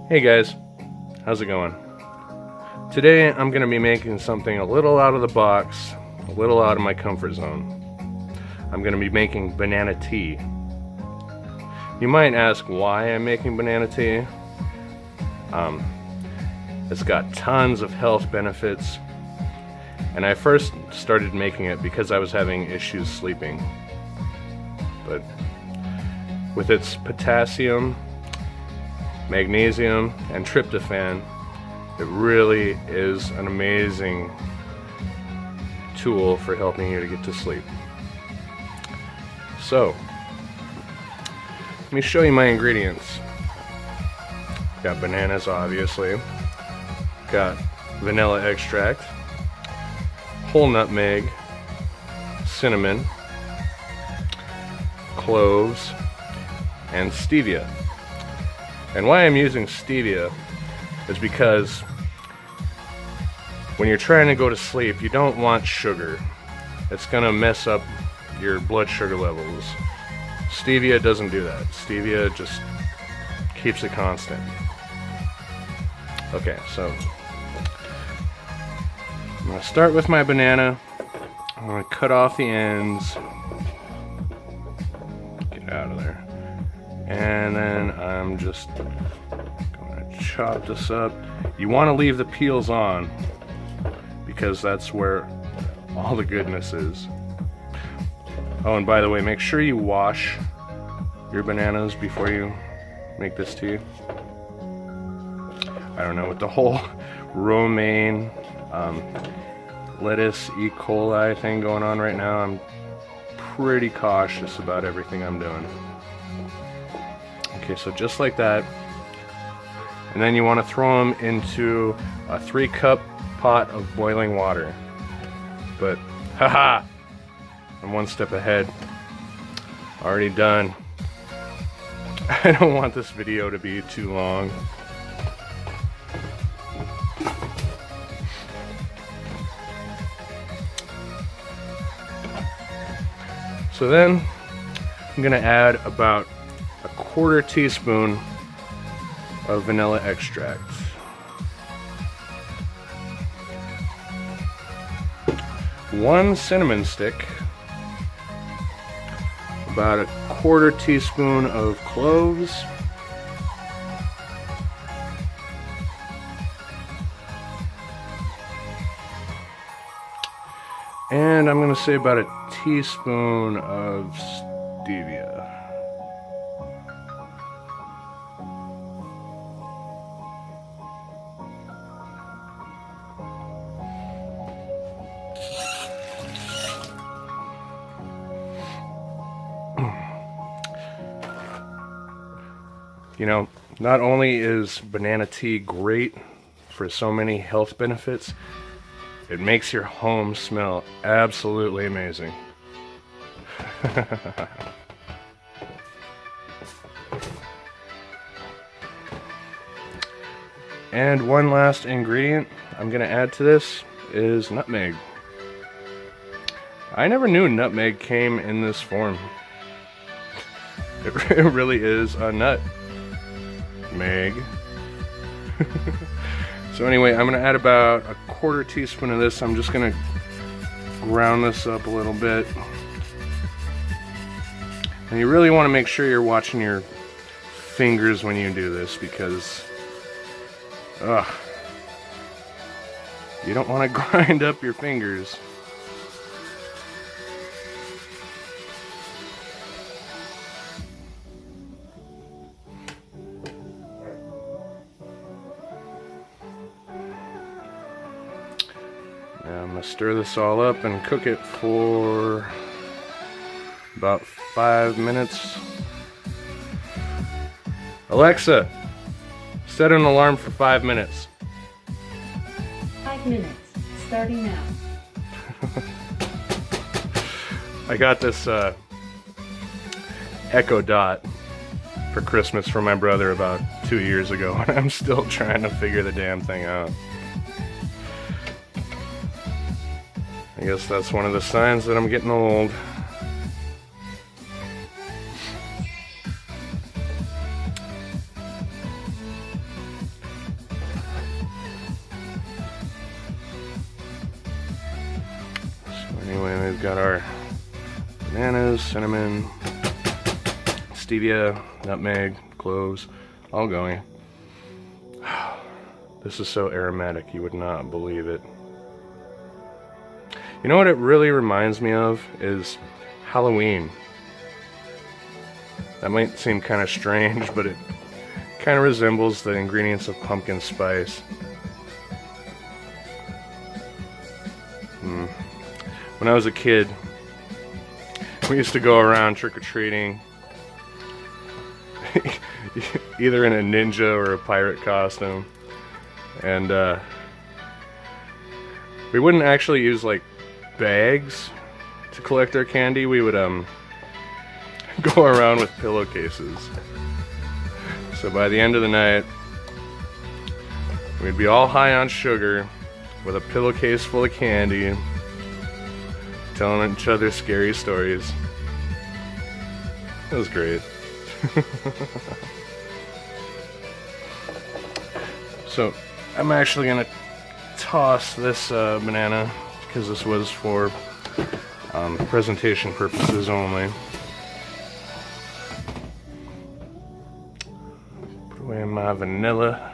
Hey guys, how's it going? Today I'm going to be making something a little out of the box, a little out of my comfort zone. I'm going to be making banana tea. You might ask why I'm making banana tea. It's got tons of health benefits, and I first started making it because I was having issues sleeping. But with its potassium, magnesium, and tryptophan, it really is an amazing tool for helping you to get to sleep. So, let me show you my ingredients. Got bananas, obviously. Got vanilla extract, whole nutmeg, cinnamon, cloves, and stevia. And why I'm using stevia is because when you're trying to go to sleep, you don't want sugar. It's gonna mess up your blood sugar levels. Stevia doesn't do that. Stevia just keeps it constant. Okay, so I'm gonna start with my banana. I'm gonna cut off the ends. Get out of there. And then I'm just gonna chop this up. You want to leave the peels on because that's where all the goodness is. Oh, and by the way, make sure you wash your bananas before you make this tea. I don't know, with the whole romaine, lettuce, E. coli thing going on right now, I'm pretty cautious about everything I'm doing. Okay, so just like that. And then you want to throw them into a 3-cup pot of boiling water. But, haha! I'm one step ahead. Already done. I don't want this video to be too long. So then, I'm gonna add about a 1/4 teaspoon of vanilla extract. One cinnamon stick. About a 1/4 teaspoon of cloves. And I'm gonna say about a teaspoon of stevia. You know, not only is banana tea great for so many health benefits, it makes your home smell absolutely amazing. And one last ingredient I'm going to add to this is nutmeg. I never knew nutmeg came in this form. It really is a nut. Meg. So anyway, I'm going to add about a 1/4 teaspoon of this. I'm just going to ground this up a little bit. And you really want to make sure you're watching your fingers when you do this because you don't want to grind up your fingers. Now I'm going to stir this all up and cook it for about 5 minutes. Alexa, set an alarm for 5 minutes. 5 minutes, starting now. I got this Echo Dot for Christmas from my brother about 2 years ago, and I'm still trying to figure the damn thing out. I guess that's one of the signs that I'm getting old. got our bananas, cinnamon, stevia, nutmeg, cloves, all going. This is so aromatic, you would not believe it. You know what it really reminds me of is Halloween. That might seem kind of strange, but it kind of resembles the ingredients of pumpkin spice. When I was a kid, we used to go around trick-or-treating either in a ninja or a pirate costume, and we wouldn't actually use like bags to collect our candy. We would go around with pillowcases. So by the end of the night, we'd be all high on sugar with a pillowcase full of candy, telling each other scary stories. It was great. So I'm actually gonna toss this banana because this was for presentation purposes only. Put away my vanilla.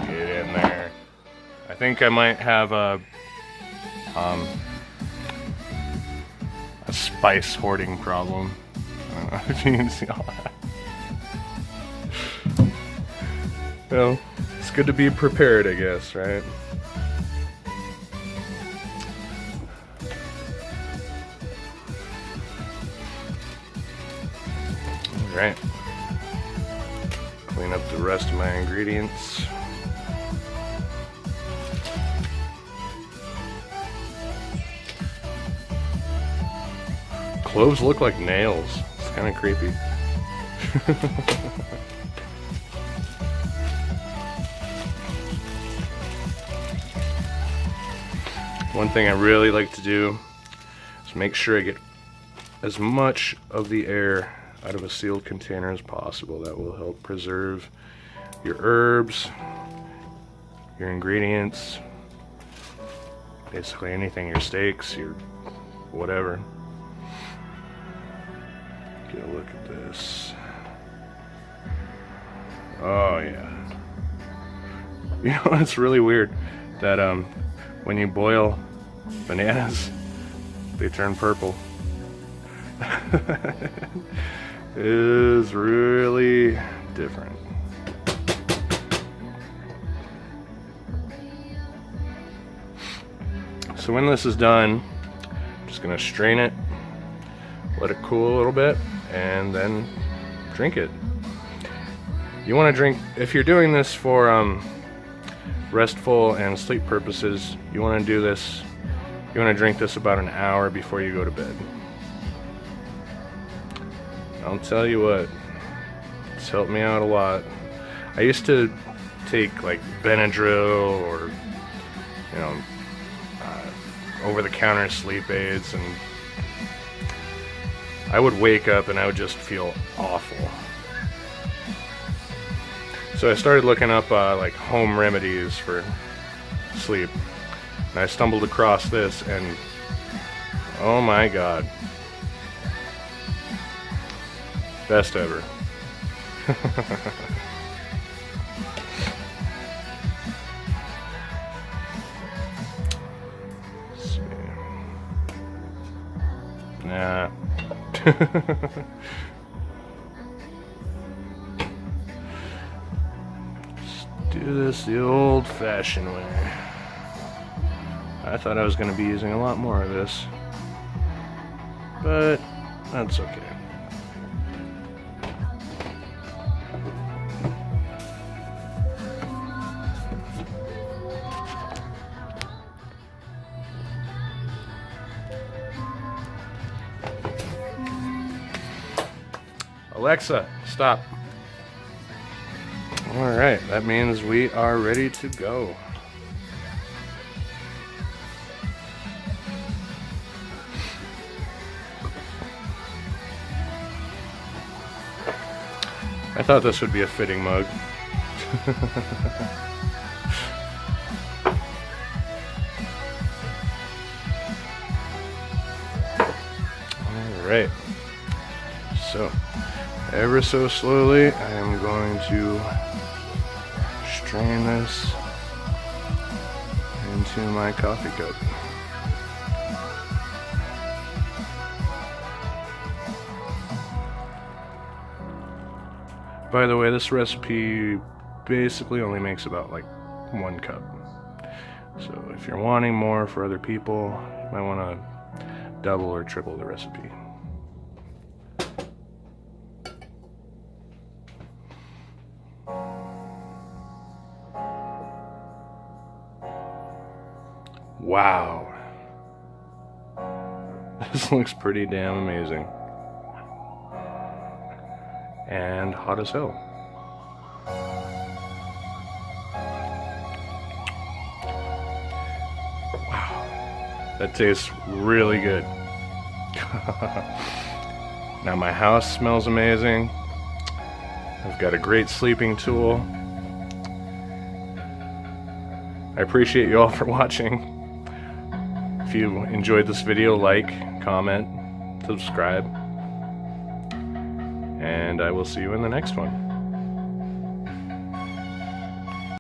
Get in there. I think I might have a spice hoarding problem. I don't know if you can see all that. Well, it's good to be prepared, I guess, right? Alright. Clean up the rest of my ingredients. Cloves look like nails. It's kind of creepy. One thing I really like to do is make sure I get as much of the air out of a sealed container as possible. That will help preserve your herbs, your ingredients, basically anything, your steaks, your whatever. Get a look at this. Oh yeah. You know, it's really weird that when you boil bananas, they turn purple. It is really different. So when this is done, I'm just gonna strain it, let it cool a little bit, and then drink it. You want to drink, if you're doing this for restful and sleep purposes, you want to do this, you want to drink this about an hour before you go to bed. I'll tell you what, it's helped me out a lot. I used to take like Benadryl or, you know, over-the-counter sleep aids, and I would wake up and I would just feel awful. So I started looking up like home remedies for sleep, and I stumbled across this, and oh my god, best ever. Let's see. Nah. Do this the old-fashioned way. I thought I was going to be using a lot more of this, but that's okay. Alexa, stop. Alright, that means we are ready to go. I thought this would be a fitting mug. Alright. So, ever so slowly, I am going to strain this into my coffee cup. By the way, this recipe basically only makes about like 1 cup. So if you're wanting more for other people, you might want to double or triple the recipe. Wow. This looks pretty damn amazing. And hot as hell. Wow. That tastes really good. Now my house smells amazing. I've got a great sleeping tool. I appreciate you all for watching. If you enjoyed this video, like, comment, subscribe, and I will see you in the next one.